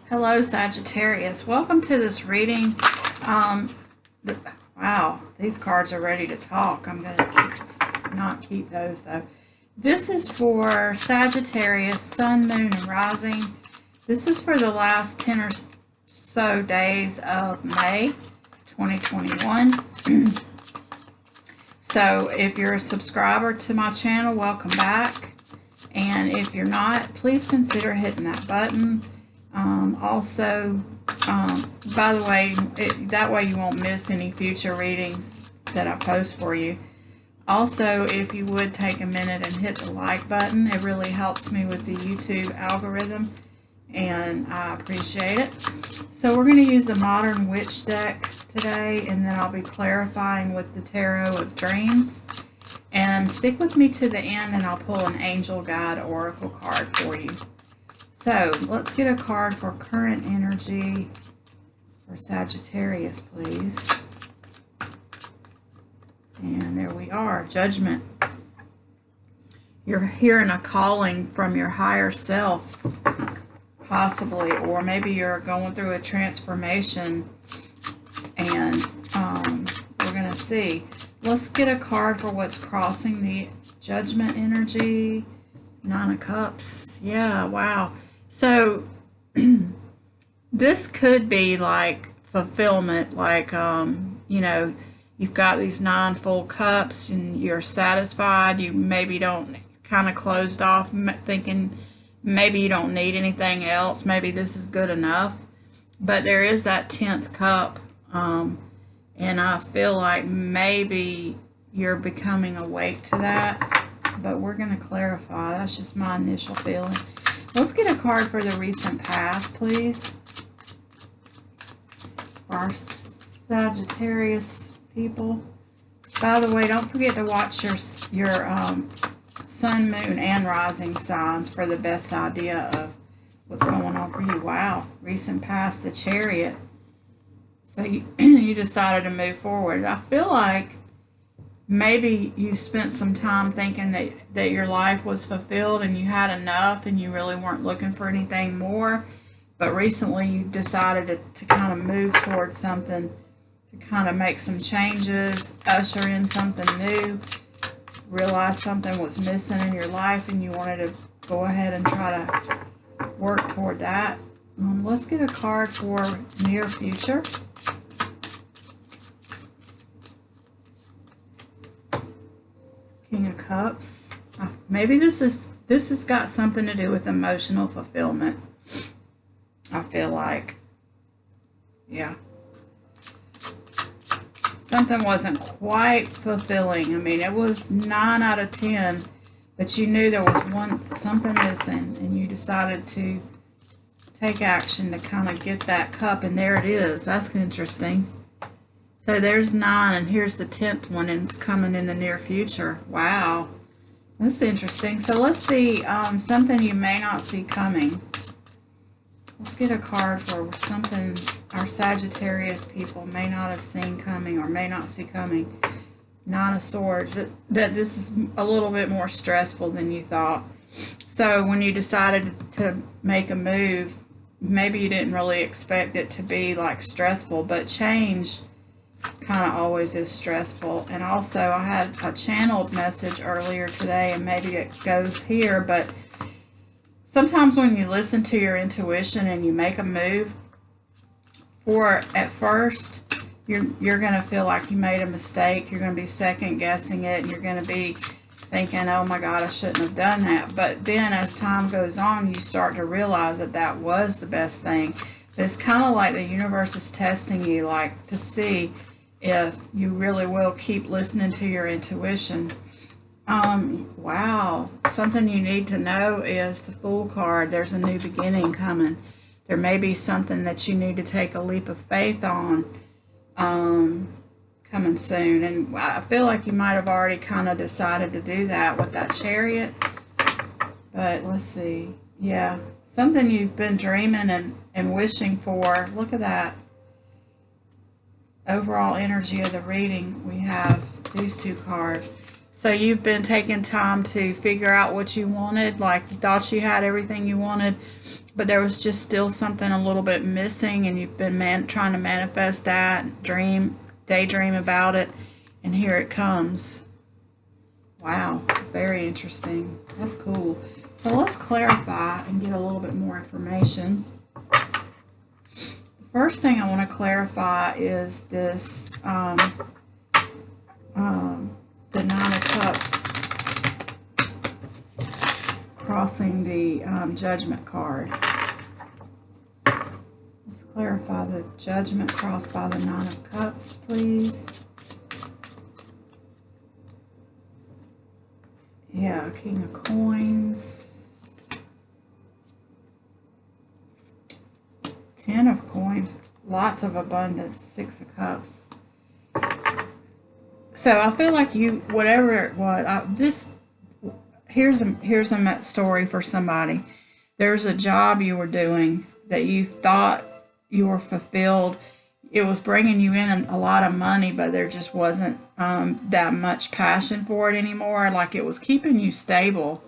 Hello, Sagittarius. Welcome to this reading. Wow, these cards are ready to talk. I'm going to not keep those, though. This is for Sagittarius, Sun, Moon, and Rising. This is for the last 10 or so days of May 2021. So if you're a subscriber to my channel, welcome back. And if you're not, please consider hitting that button. By the way, that way you won't miss any future readings that I post for you. Also, if you would take a minute and hit the like button, it really helps me with the YouTube algorithm, and I appreciate it. So we're going to use the Modern Witch deck today, and then I'll be clarifying with the Tarot of Dreams. And stick with me to the end, and I'll pull an Angel Guide Oracle card for you. So let's get a card for current energy for Sagittarius, please. And there we are, Judgment. You're hearing a calling from your higher self, possibly, or maybe you're going through a transformation, and we're going to see. Let's get a card for what's crossing the Judgment energy. Nine of Cups. Yeah, wow. So this could be like fulfillment, like, you know, you've got these 9 full cups and you're satisfied. You maybe don't, kind of closed off, thinking maybe you don't need anything else. Maybe this is good enough. But there is that 10th cup. And I feel like maybe you're becoming awake to that. But we're going to clarify. That's just my initial feeling. Let's get a card for the recent past, please. For our Sagittarius people. By the way, don't forget to watch your Sun, Moon, and Rising signs for the best idea of what's going on for you. Wow. Recent past, the Chariot. So you decided to move forward. I feel like maybe you spent some time thinking that your life was fulfilled and you had enough and you really weren't looking for anything more. But recently you decided to kind of move towards something, to kind of make some changes, usher in something new, realize something was missing in your life and you wanted to go ahead and try to work toward that. Let's get a card for near future. King of Cups. Maybe this has got something to do with emotional fulfillment. I feel like, yeah, something wasn't quite fulfilling. I mean, it was 9 out of 10, but you knew there was something missing, and you decided to take action to kind of get that cup, and there it is. That's interesting. So there's 9, and here's the 10th one, and it's coming in the near future. Wow. That's interesting. So let's see something you may not see coming. Let's get a card for something our Sagittarius people may not have seen coming or may not see coming. 9 of Swords. That this is a little bit more stressful than you thought. So when you decided to make a move, maybe you didn't really expect it to be like stressful, but change kind of always is stressful. And also I had a channeled message earlier today, and maybe it goes here, but sometimes when you listen to your intuition and you make a move, at first you're going to feel like you made a mistake. You're going to be second guessing it, and you're going to be thinking, oh my God, I shouldn't have done that. But then as time goes on, you start to realize that that was the best thing. It's kind of like the universe is testing you, like to see if you really will keep listening to your intuition. Wow. Something you need to know is the Fool card. There's a new beginning coming. There may be something that you need to take a leap of faith on coming soon. And I feel like you might have already kind of decided to do that with that Chariot. But let's see. Yeah. Something you've been dreaming and wishing for. Look at that. Overall energy of the reading, we have these 2 cards. So you've been taking time to figure out what you wanted, like you thought you had everything you wanted, but there was just still something a little bit missing, and you've been trying to manifest that, daydream about it, and here it comes. Wow, very interesting. That's cool. So let's clarify and get a little bit more information. The first thing I want to clarify is this, the Nine of Cups crossing the Judgment card. Let's clarify the Judgment crossed by the Nine of Cups, please. Yeah, King of Coins. 10 of Coins. Lots of abundance. 6 of Cups. So I feel like you, whatever it was, here's a story for somebody. There's a job you were doing that you thought you were fulfilled. It was bringing you in a lot of money, but there just wasn't that much passion for it anymore. Like it was keeping you stable,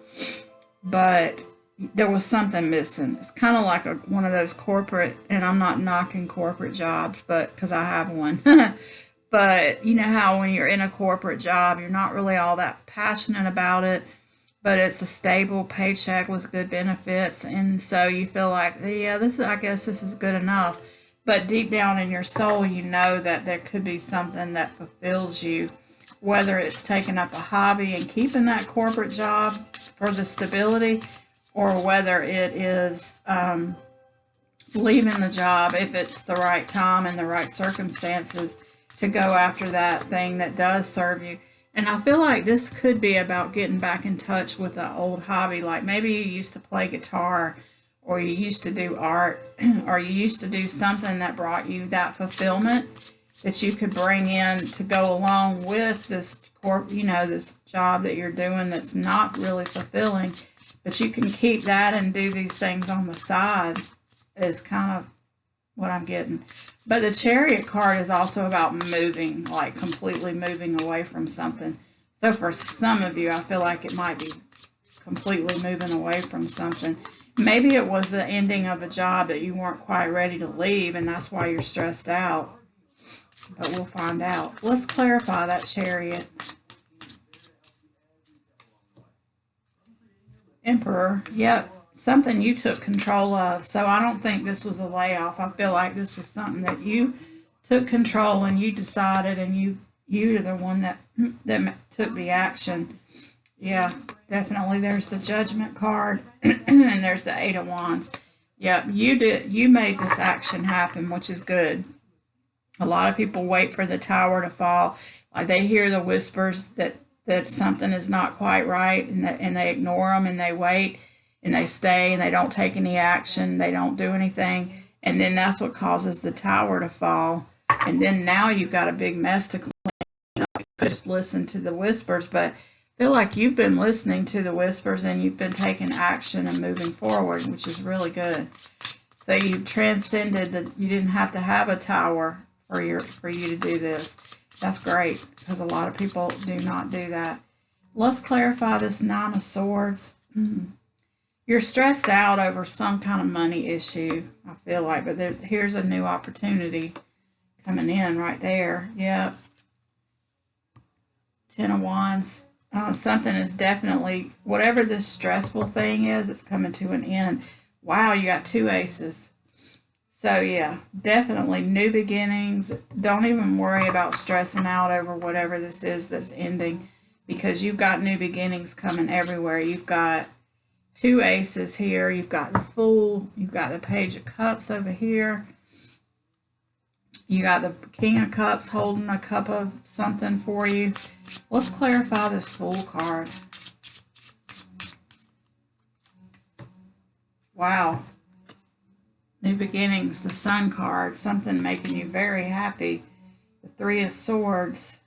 but there was something missing. It's kind of like one of those corporate, and I'm not knocking corporate jobs, but because I have one. But you know how when you're in a corporate job, you're not really all that passionate about it, but it's a stable paycheck with good benefits, and so you feel like, yeah, I guess this is good enough. But deep down in your soul, you know that there could be something that fulfills you, whether it's taking up a hobby and keeping that corporate job for the stability, or whether it is leaving the job if it's the right time and the right circumstances to go after that thing that does serve you. And I feel like this could be about getting back in touch with an old hobby. Like maybe you used to play guitar, or you used to do art, or you used to do something that brought you that fulfillment that you could bring in to go along with this this job that you're doing that's not really fulfilling, but you can keep that and do these things on the side, is kind of what I'm getting. But the Chariot card is also about moving, like completely moving away from something. So for some of you, I feel like it might be completely moving away from something. Maybe it was the ending of a job that you weren't quite ready to leave, and that's why you're stressed out. But we'll find out. Let's clarify that Chariot. Emperor. Yep. Something you took control of. So I don't think this was a layoff. I feel like this was something that you took control and you decided, and you're the one that took the action. Yeah, definitely. There's the Judgment card and there's the Eight of Wands. Yep, you made this action happen, which is good. A lot of people wait for the tower to fall. Like they hear the whispers that something is not quite right, and they ignore them, and they wait, and they stay, and they don't take any action. They don't do anything. And then that's what causes the tower to fall. And then now you've got a big mess to clean. You could just listen to the whispers, but I feel like you've been listening to the whispers and you've been taking action and moving forward, which is really good. So you've transcended that. You didn't have to have a tower for you to do this. That's great, because a lot of people do not do that. Let's clarify this Nine of Swords. You're stressed out over some kind of money issue, I feel like, but here's a new opportunity coming in right there. Yep. Ten of Wands. Something is definitely, whatever this stressful thing is, it's coming to an end. Wow, you got 2 aces. So yeah, definitely new beginnings. Don't even worry about stressing out over whatever this is that's ending, because you've got new beginnings coming everywhere. You've got 2 aces here. You've got the Fool. You've got the Page of Cups over here. You got the King of Cups holding a cup of something for you. Let's clarify this Fool card. Wow. New beginnings, the Sun card, something making you very happy. The Three of Swords.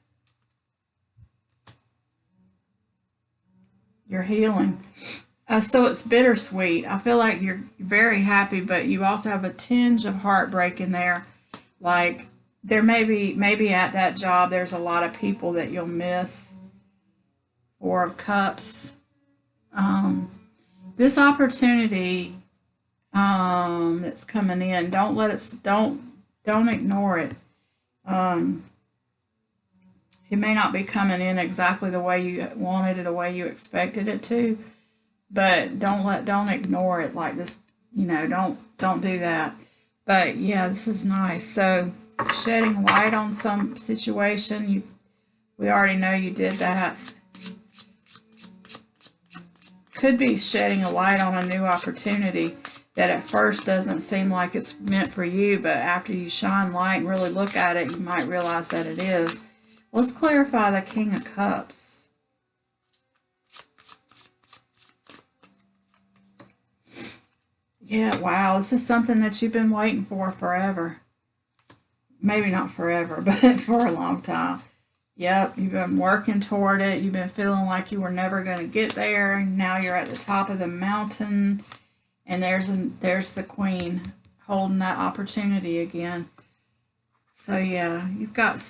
You're healing. So it's bittersweet. I feel like you're very happy, but you also have a tinge of heartbreak in there. Like there maybe at that job there's a lot of people that you'll miss. 4 of Cups. This opportunity that's coming in. Don't let it, don't ignore it. It may not be coming in exactly the way you wanted it, the way you expected it to, but don't ignore it like this, don't do that. But yeah, this is nice. So shedding light on some situation, we already know you did that. Could be shedding a light on a new opportunity that at first doesn't seem like it's meant for you, but after you shine light and really look at it, you might realize that it is. Let's clarify the King of Cups. Yeah, wow, this is something that you've been waiting for forever. Maybe not forever, but for a long time. Yep, you've been working toward it. You've been feeling like you were never going to get there. And now you're at the top of the mountain. And there's the Queen holding that opportunity again. So yeah, you've got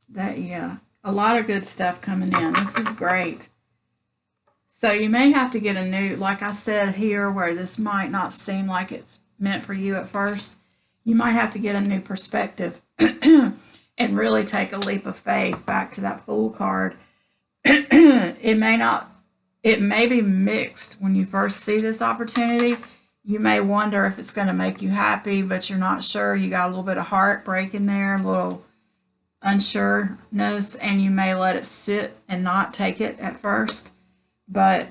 that, yeah. A lot of good stuff coming in. This is great. So you may have to get a new, like I said here, where this might not seem like it's meant for you at first. You might have to get a new perspective and really take a leap of faith. Back to that Fool card. It may be mixed when you first see this opportunity. You may wonder if it's going to make you happy, but you're not sure. You got a little bit of heartbreak in there, a little unsureness, and you may let it sit and not take it at first. But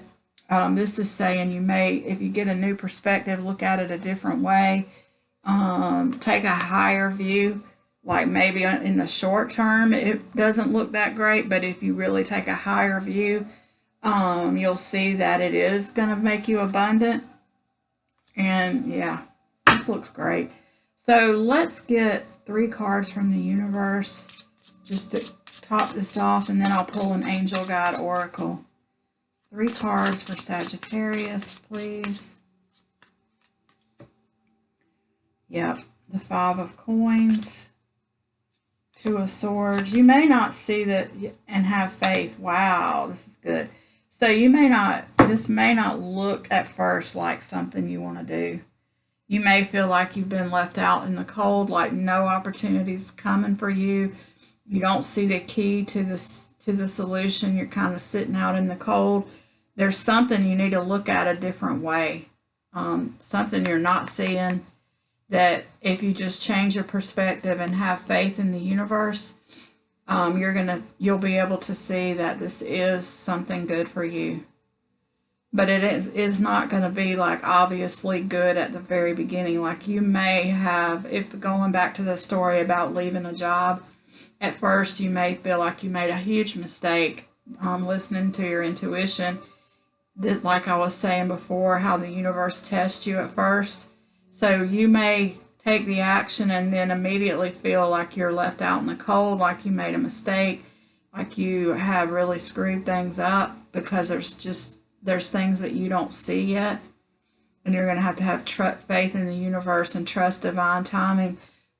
this is saying you may, if you get a new perspective, look at it a different way, take a higher view. Like maybe in the short term, it doesn't look that great, but if you really take a higher view, you'll see that it is going to make you abundant. And yeah, this looks great. So let's get 3 cards from the universe just to top this off, and then I'll pull an Angel Guide Oracle. 3 cards for Sagittarius, please. Yep, the 5 of Coins. 2 of Swords. You may not see that and have faith. Wow, this is good. So this may not look at first like something you want to do. You may feel like you've been left out in the cold, like no opportunities coming for you. You don't see the key to the solution. You're kind of sitting out in the cold. There's something you need to look at a different way. Something you're not seeing, that if you just change your perspective and have faith in the universe, you'll be able to see that this is something good for you. But it is not going to be like obviously good at the very beginning. Like you may have, if going back to the story about leaving a job, at first you may feel like you made a huge mistake listening to your intuition. That, like I was saying before, how the universe tests you at first. So you may take the action and then immediately feel like you're left out in the cold, like you made a mistake, like you have really screwed things up, because there's things that you don't see yet. And you're going to have faith in the universe and trust divine timing,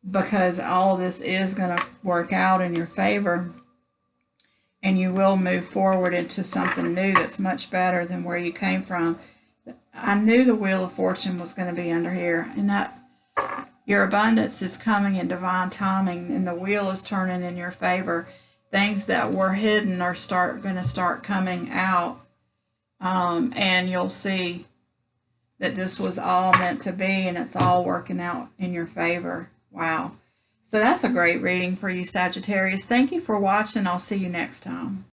because all this is going to work out in your favor. And you will move forward into something new that's much better than where you came from. I knew the Wheel of Fortune was going to be under here, and that your abundance is coming in divine timing, and the wheel is turning in your favor. Things that were hidden are going to start coming out, and you'll see that this was all meant to be, and it's all working out in your favor. Wow. So that's a great reading for you, Sagittarius. Thank you for watching. I'll see you next time.